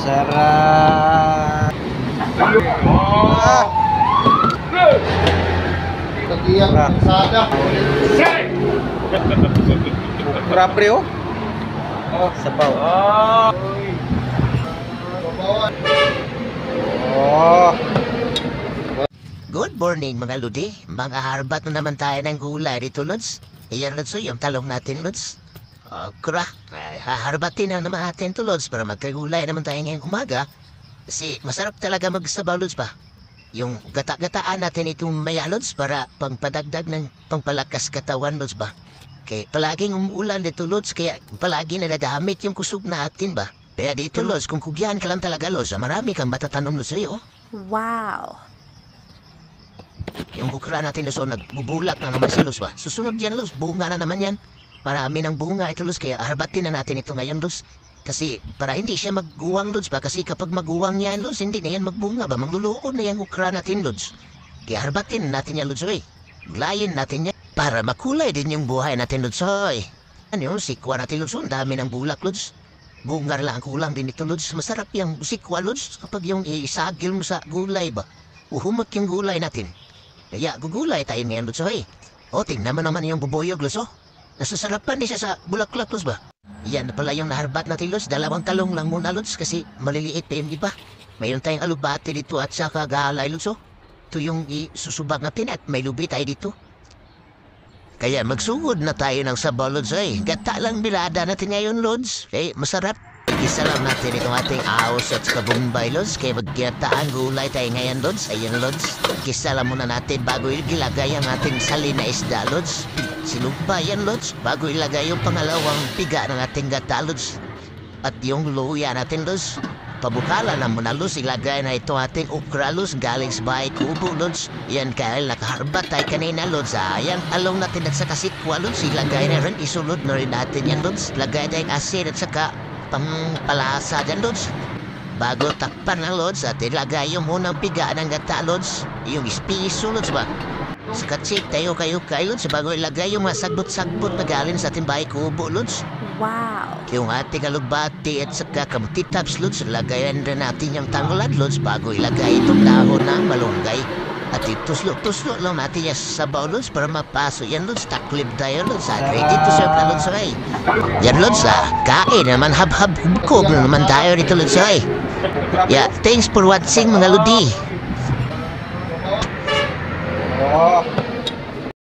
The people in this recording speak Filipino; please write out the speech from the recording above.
Sarap. Kagiyang kalsada. Ukra pre oh. Sabaw. Oh. Good morning mga ludi. Mga harbat na naman tayo ng gulay dito, Lods. Iyan, Lods, yung talong natin, Lods. Okra. Haharbatin na naman natin to, Lods, para magkagulay naman tayo ngayong umaga. Kasi masarap talaga magsabaw, Lods, ba? Yung gata-gataan natin itong maya, Lods, para pangpadagdag ng pangpalakas katawan, Lods, ba? Kaya palaging umuulan dito, Lods, kaya palagi nalagamit yung kusog natin, ba? Kaya dito, Lods, kung kugyan ka lang talaga, Lods, marami kang matatanong, Lods, sa'yo. Wow. Yung bukra natin, Luz, nagbubulak na naman si Luz, ba? Susunod yan, Luz. Bunga na naman yan. Marami ng bunga ito, Luz. Kaya harbatin na natin ito ngayon, Luz. Kasi para hindi siya magguwang, Luz, ba? Kasi kapag maguwang yan, Luz, hindi na yan magbunga, ba? Magluluko na yung bukra natin, Luz. Kaya harbatin natin yan, Luz, oy. Glayin natin yan. Para makulay din yung buhay natin, Luz, oy. Ano yung sikwa natin, Luz? Ang dami ng bulak, Luz. Bunga lang kulang din ito, Luz. Masarap yung sikwa, Luz. Kapag yung isagil mo sa gulay, ba? Uhumot yung gulay natin. Kaya gugulay tayo ngayon, Lutso, eh. O, tingnan mo naman yung bubuyog, Lutso. Nasasarapan din siya sa bulaklak, Lutso, ba? Yan na pala yung naharbat natin, Lutso. 2 talong lang muna, Lutso, kasi maliliit pa yung iba. Mayroon tayong alubate dito at saka galay, Lutso. Ito yung isusubak natin at may lubi tayo dito. Kaya magsugod na tayo ng sabaw, Lutso, eh. Gata lang bilada natin ngayon, Lutso. Eh, masarap. Isa lang natin itong ating aos at kabumbay, Lods. Kaya magkiyataan gulay tayo ngayon, Lods. Ayan, Lods. Kisa lang muna natin bago ilagay ang ating sali na isda, Lods. Sinugba yan, Lods. Bago ilagay yung pangalawang piga ng ating gata, Lods. At yung luya natin, Lods. Pabukala na muna, Lods. Ilagay na itong ating okra, Lods. Galing sa bahay kubo, Lods. Yan, kaya nakaharbat tayo kanina, Lods. Ayan, along natin at saka sikwa, Lods. Ilagay na rin. Isunod na rin natin yan, Lods. Lagay tayong asin at saka pampalasa dyan, Lods. Bago takpan ng Lods at ilagay yung munang piga ng gata, Lods. Yung espiso, Lods, ba? Sa katsik tayo kayo, Lods. Bago ilagay yung mga sagbot-sagbot na galing sa ating bahay kubo, Lods. Wow. Yung ating alugbati at saka kamtitaps, Lods. Lagayan rin natin yung tanglad, Lods. Bago ilagay itong dahon ng malunggay. At ituslo-tuslo lang natin yung sabaw, Lods, para mapaso yan, Lods. Taklib tayo, Lods. Ready to serve na, Lods, ay. Yan, Lods, kain naman, hab-hab. Kublo naman tayo dito, Lods, ay. Yeah, thanks for watching, mga ludi. Oh.